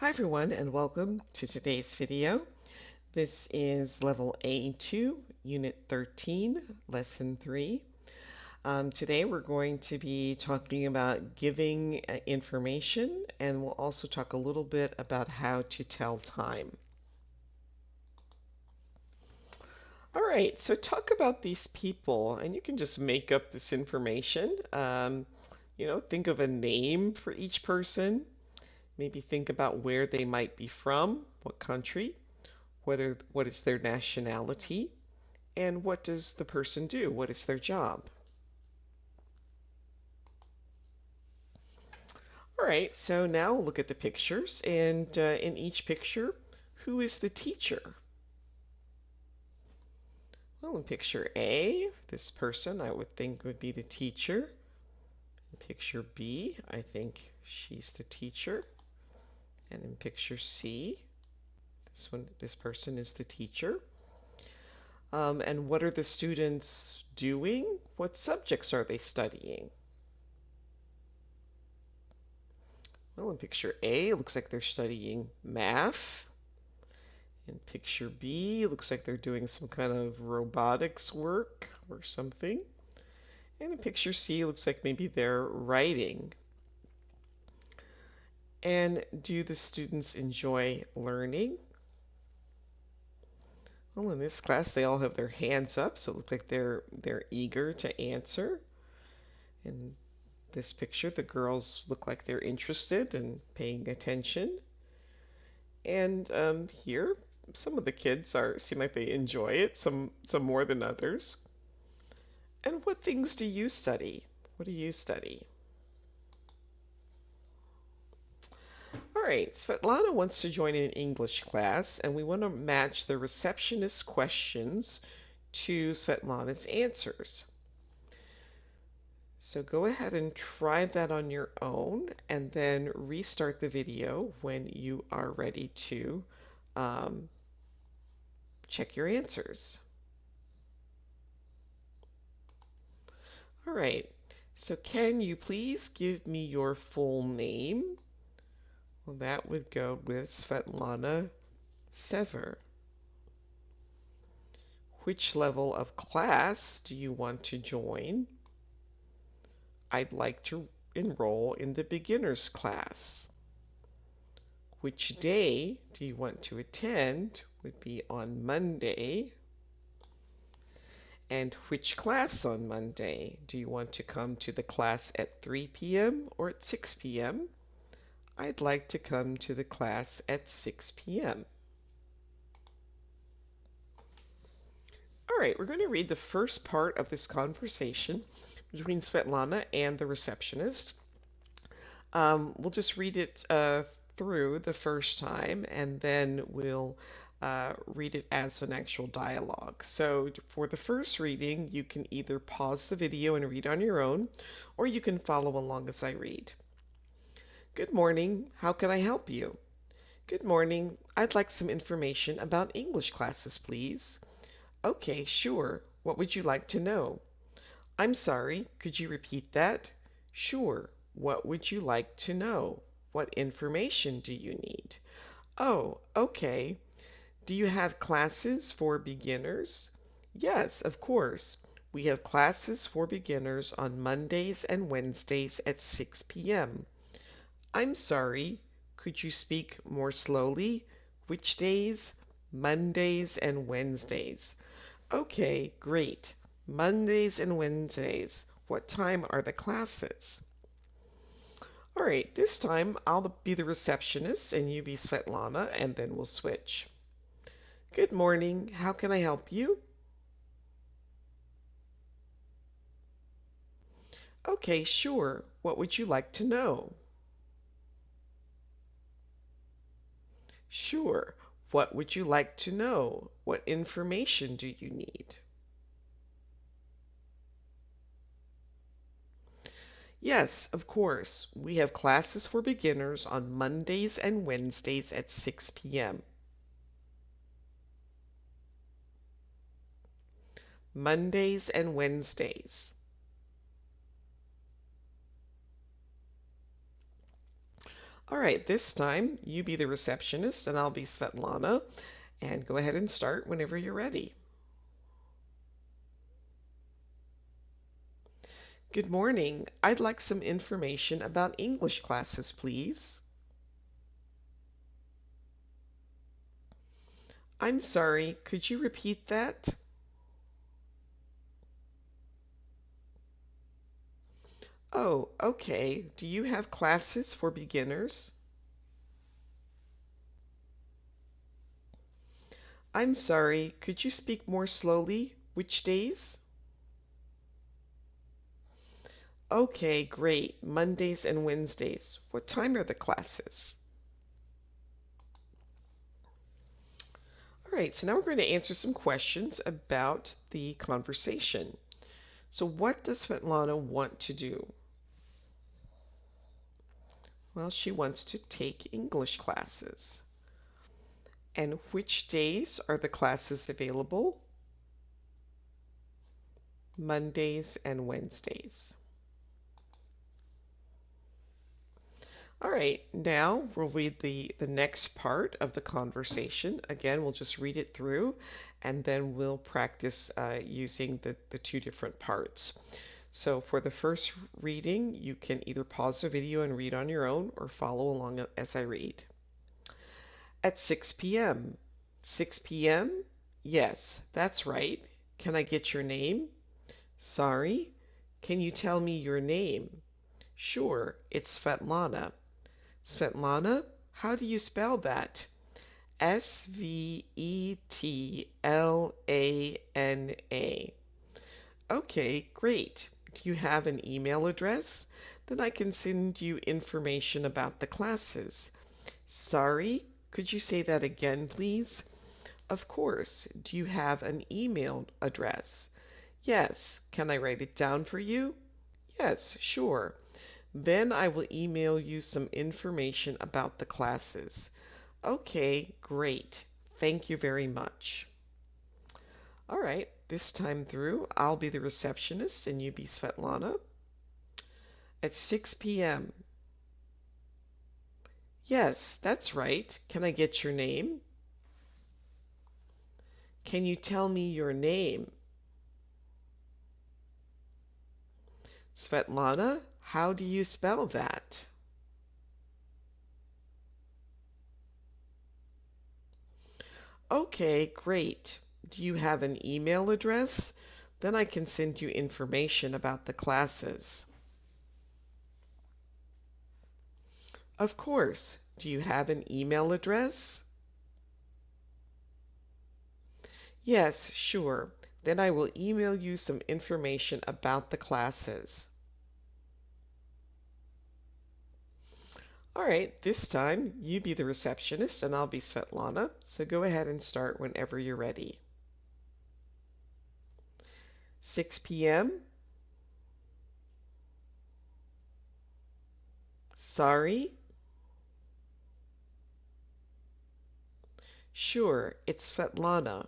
Hi everyone and welcome to today's video. This is level A2, unit 13, lesson 3. Today we're going to be talking about giving information, and we'll also talk a little bit about how to tell time. All right, so talk about these people, and you can just make up this information. Think of a name for each person. Maybe think about where they might be from, what country, what is their nationality, and what does the person do? What is their job? All right, so now we'll look at the pictures, and in each picture, who is the teacher? Well, in picture A, this person I would think would be the teacher. In picture B, I think she's the teacher. And in picture C, this person is the teacher. And what are the students doing? What subjects are they studying? Well, in picture A, it looks like they're studying math. In picture B, it looks like they're doing some kind of robotics work or something. And in picture C, it looks like maybe they're writing. And do the students enjoy learning? Well, in this class, they all have their hands up, so it looks like they're eager to answer. In this picture, the girls look like they're interested and paying attention. And here, some of the kids seem like they enjoy it, some more than others. And what things do you study? What do you study? All right, Svetlana wants to join an English class, and we want to match the receptionist's questions to Svetlana's answers. So go ahead and try that on your own, and then restart the video when you are ready to check your answers. All right, so can you please give me your full name? Well, that would go with Svetlana Sever. Which level of class do you want to join? I'd like to enroll in the beginner's class. Which day do you want to attend? Would be on Monday. And which class on Monday? Do you want to come to the class at 3 p.m. or at 6 p.m.? I'd like to come to the class at 6 p.m. All right, we're going to read the first part of this conversation between Svetlana and the receptionist. We'll just read it through the first time, and then we'll read it as an actual dialogue. So for the first reading, you can either pause the video and read on your own, or you can follow along as I read. Good morning. How can I help you? Good morning. I'd like some information about English classes, please. Okay, sure. What would you like to know? I'm sorry, could you repeat that? Sure. What would you like to know? What information do you need? Oh, okay. Do you have classes for beginners? Yes, of course. We have classes for beginners on Mondays and Wednesdays at 6 p.m. I'm sorry, could you speak more slowly? Which days? Mondays and Wednesdays. Okay, great. Mondays and Wednesdays. What time are the classes? All right, this time I'll be the receptionist and you be Svetlana, and then we'll switch. Good morning. How can I help you? Okay, sure. What would you like to know? Sure. What would you like to know? What information do you need? Yes, of course. We have classes for beginners on Mondays and Wednesdays at 6 p.m. Mondays and Wednesdays. All right, this time you be the receptionist and I'll be Svetlana. And go ahead and start whenever you're ready. Good morning. I'd like some information about English classes, please. I'm sorry, could you repeat that? Oh, okay. Do you have classes for beginners? I'm sorry, could you speak more slowly? Which days? Okay, great. Mondays and Wednesdays. What time are the classes? All right, so now we're going to answer some questions about the conversation. So, what does Svetlana want to do? Well, she wants to take English classes. And which days are the classes available? Mondays and Wednesdays. All right, now we'll read the next part of the conversation. Again, we'll just read it through and then we'll practice using the two different parts. So for the first reading, you can either pause the video and read on your own or follow along as I read. At 6 p.m. 6 p.m.? Yes, that's right. Can I get your name? Sorry. Can you tell me your name? Sure, it's Svetlana. Svetlana? How do you spell that? Svetlana. Okay, great. Do you have an email address? Then I can send you information about the classes. Sorry, could you say that again, please? Of course. Do you have an email address? Yes. Can I write it down for you? Yes, sure. Then I will email you some information about the classes. Okay, great. Thank you very much. All right, this time through, I'll be the receptionist and you be Svetlana. At 6 p.m. Yes, that's right. Can I get your name? Can you tell me your name? Svetlana, how do you spell that? Okay, great. Do you have an email address? Then I can send you information about the classes. Of course. Do you have an email address? Yes, sure. Then I will email you some information about the classes. All right, this time you be the receptionist and I'll be Svetlana. So go ahead and start whenever you're ready. 6 p.m. Sorry? Sure, it's Svetlana. Svetlana.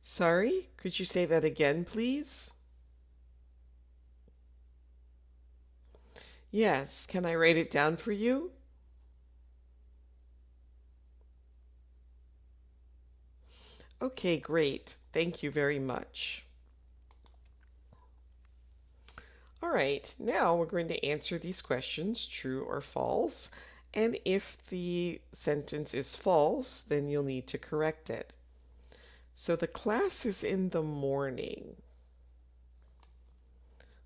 Sorry, could you say that again, please? Yes, can I write it down for you? Okay, great. Thank you very much. All right, now we're going to answer these questions, true or false. And if the sentence is false, then you'll need to correct it. So the class is in the morning.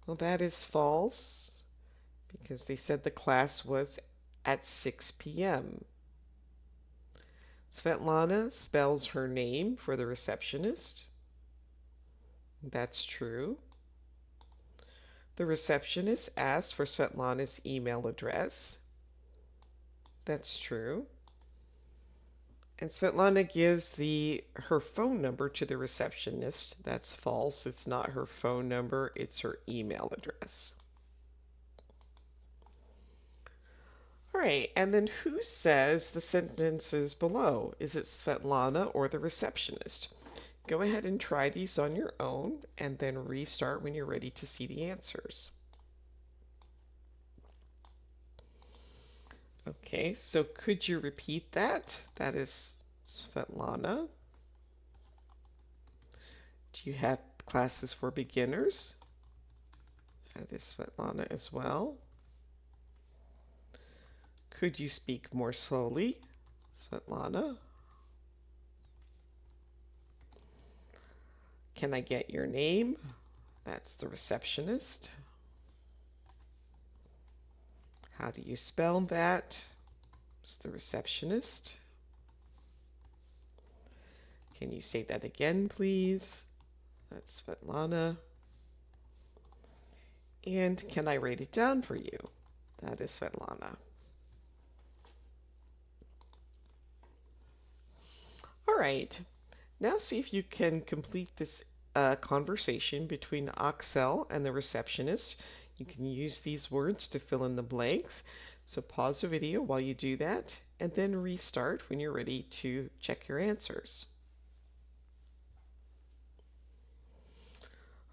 Well, that is false because they said the class was at 6 p.m. Svetlana spells her name for the receptionist. That's true. The receptionist asks for Svetlana's email address. That's true. And Svetlana gives her phone number to the receptionist. That's false. It's not her phone number, it's her email address. All right, and then who says the sentences below? Is it Svetlana or the receptionist? Go ahead and try these on your own and then restart when you're ready to see the answers. Okay, so could you repeat that? That is Svetlana. Do you have classes for beginners? That is Svetlana as well. Could you speak more slowly? Svetlana. Can I get your name? That's the receptionist. How do you spell that? It's the receptionist. Can you say that again, please? That's Svetlana. And can I write it down for you? That is Svetlana. All right. Now see if you can complete this conversation between Axel and the receptionist. You can use these words to fill in the blanks. So pause the video while you do that, and then restart when you're ready to check your answers.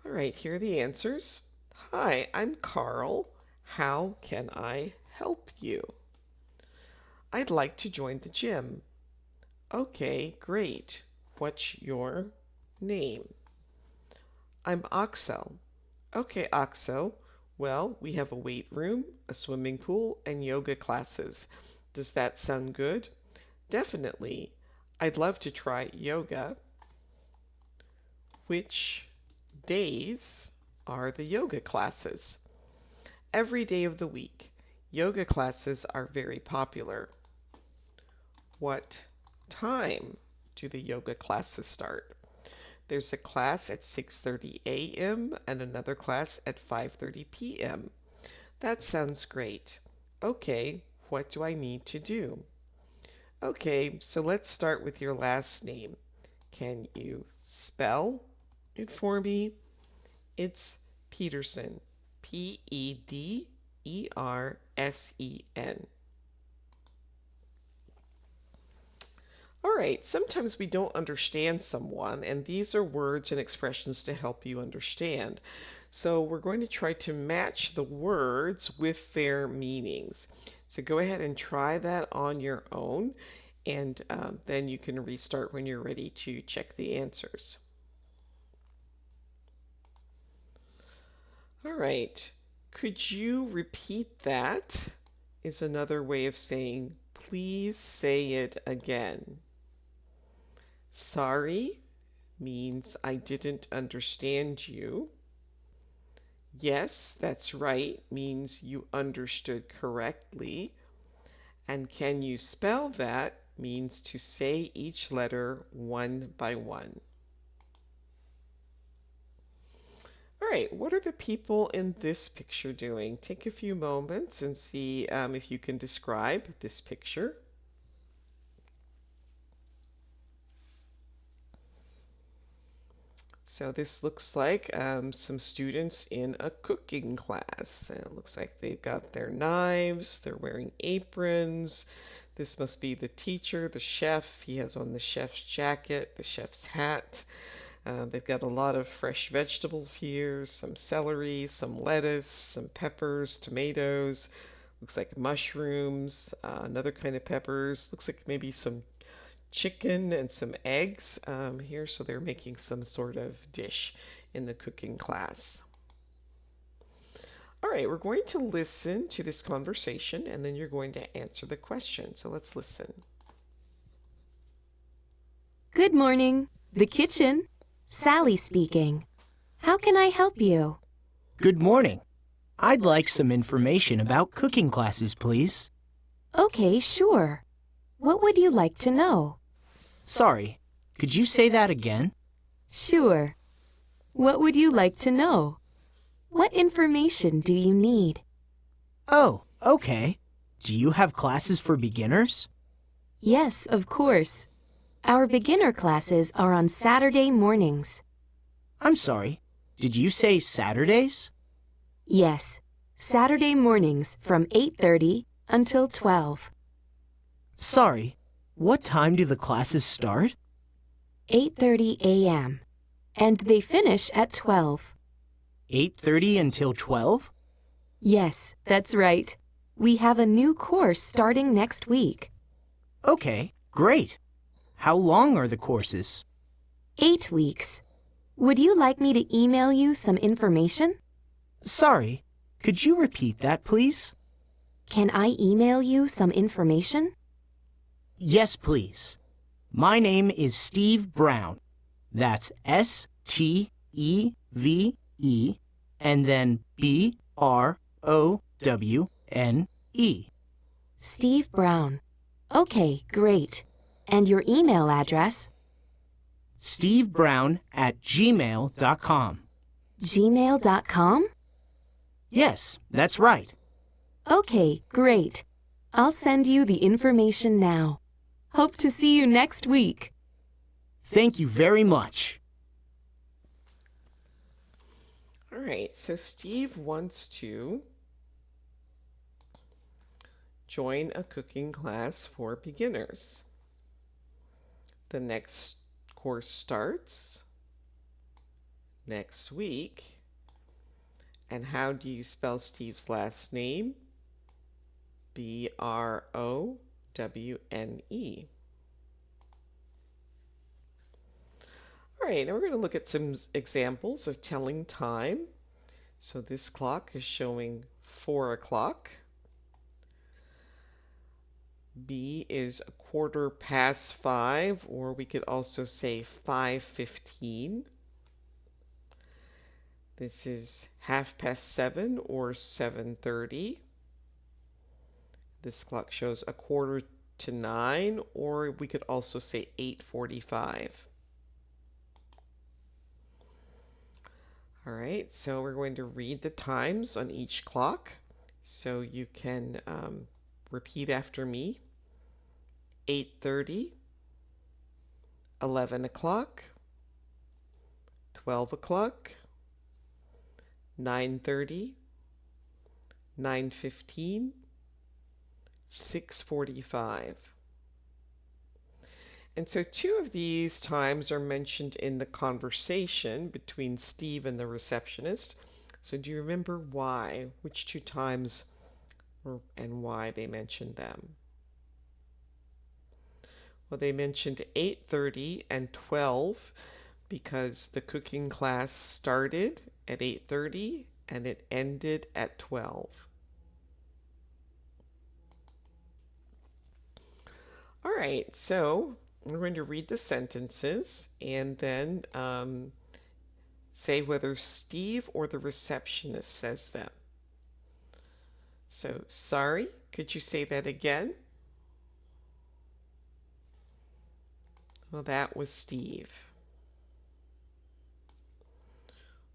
All right, here are the answers. Hi, I'm Carl. How can I help you? I'd like to join the gym. Okay, great. What's your name? I'm Axel. Okay, Axel. Well, we have a weight room, a swimming pool, and yoga classes. Does that sound good? Definitely. I'd love to try yoga. Which days are the yoga classes? Every day of the week. Yoga classes are very popular. What time do the yoga classes start? There's a class at 6:30 a.m. and another class at 5:30 p.m. That sounds great. Okay, what do I need to do? Okay, so let's start with your last name. Can you spell it for me? It's Petersen. P-E-D-E-R-S-E-N. All right, sometimes we don't understand someone, and these are words and expressions to help you understand. So we're going to try to match the words with their meanings. So go ahead and try that on your own, and then you can restart when you're ready to check the answers. All right, could you repeat that? Is another way of saying, please say it again. Sorry means I didn't understand you. Yes, that's right means you understood correctly. And can you spell that means to say each letter one by one. All right, what are the people in this picture doing? Take a few moments and see if you can describe this picture. So this looks like some students in a cooking class. And it looks like they've got their knives, they're wearing aprons. This must be the teacher, the chef. He has on the chef's jacket, the chef's hat. They've got a lot of fresh vegetables here, some celery, some lettuce, some peppers, tomatoes. Looks like mushrooms, another kind of peppers. Looks like maybe some chicken and some eggs here, so they're making some sort of dish in the cooking class. All right, we're going to listen to this conversation and then you're going to answer the question. So let's listen. Good morning. The kitchen. Sally speaking. How can I help you? Good morning. I'd like some information about cooking classes, please. Okay, sure. What would you like to know? Sorry, could you say that again? Sure. What would you like to know? What information do you need? Oh, okay. Do you have classes for beginners? Yes, of course. Our beginner classes are on Saturday mornings. I'm sorry, did you say Saturdays? Yes, Saturday mornings from 8:30 until 12. Sorry, what time do the classes start? 8:30 a.m. And they finish at 12. 8:30 until 12? Yes, that's right. We have a new course starting next week. Okay, great. How long are the courses? 8 weeks. Would you like me to email you some information? Sorry, could you repeat that, please? Can I email you some information? Yes, please. My name is Steve Brown. That's Steve, and then Browne. Steve Brown. Okay, great. And your email address? stevebrown@gmail.com. gmail.com? Yes, that's right. Okay, great. I'll send you the information now. Hope to see you next week. Thank you very much. All right, so Steve wants to join a cooking class for beginners. The next course starts next week. And how do you spell Steve's last name? Browne. All right, now we're going to look at some examples of telling time. So this clock is showing 4 o'clock. B is a quarter past 5, or we could also say 5:15. This is 7:30 or 7:30. This clock shows a quarter to 9, or we could also say 8:45. All right, so we're going to read the times on each clock. So you can repeat after me. 8:30, 11 o'clock, 12 o'clock, 9:30, 9:15, 6:45. And so two of these times are mentioned in the conversation between Steve and the receptionist. So do you remember why? Which two times and why they mentioned them? Well, they mentioned 8:30 and 12 because the cooking class started at 8:30 and it ended at 12. All right, so we're going to read the sentences and then say whether Steve or the receptionist says them. So, sorry, could you say that again? Well, that was Steve.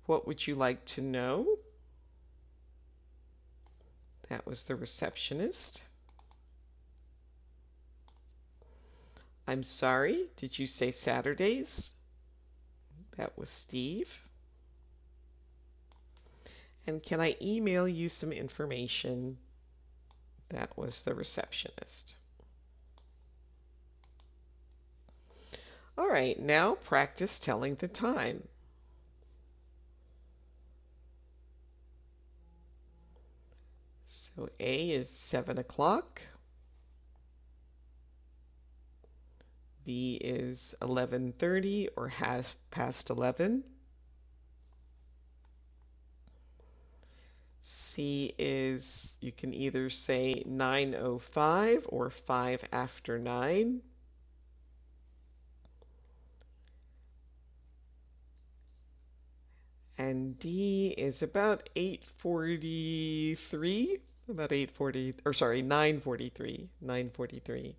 What would you like to know? That was the receptionist. I'm sorry, did you say Saturdays? That was Steve. And can I email you some information? That was the receptionist. All right, now practice telling the time. So A is 7 o'clock. B is 11:30 or 11:30. C is, you can either say 9:05 or 5 after 9. And D is about 8:43, about 8:40, or sorry, 9:43, 9:43.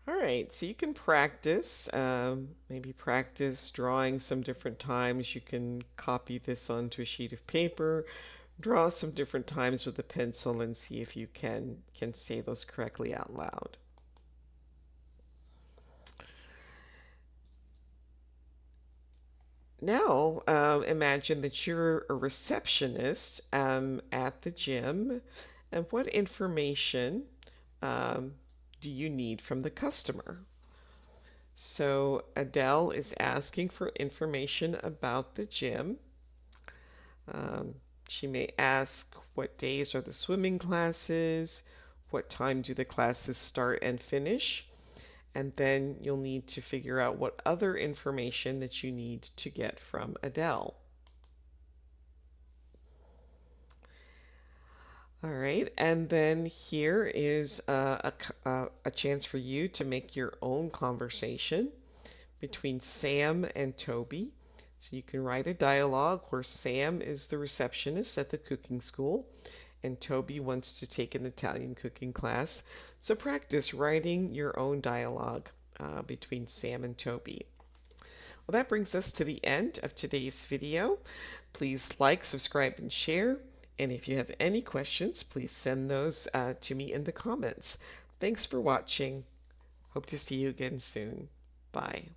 All right, so you can practice, maybe practice drawing some different times. You can copy this onto a sheet of paper, draw some different times with a pencil and see if you can say those correctly out loud. Now, imagine that you're a receptionist at the gym, and what information um, do you need from the customer? So, Adele is asking for information about the gym. Um, she may ask what days are the swimming classes, what time do the classes start and finish, and then you'll need to figure out what other information that you need to get from Adele. All right, and then here is a chance for you to make your own conversation between Sam and Toby. So you can write a dialogue where Sam is the receptionist at the cooking school and Toby wants to take an Italian cooking class. So practice writing your own dialogue between Sam and Toby. Well, that brings us to the end of today's video. Please like, subscribe, and share. And if you have any questions, please send those to me in the comments. Thanks for watching. Hope to see you again soon. Bye.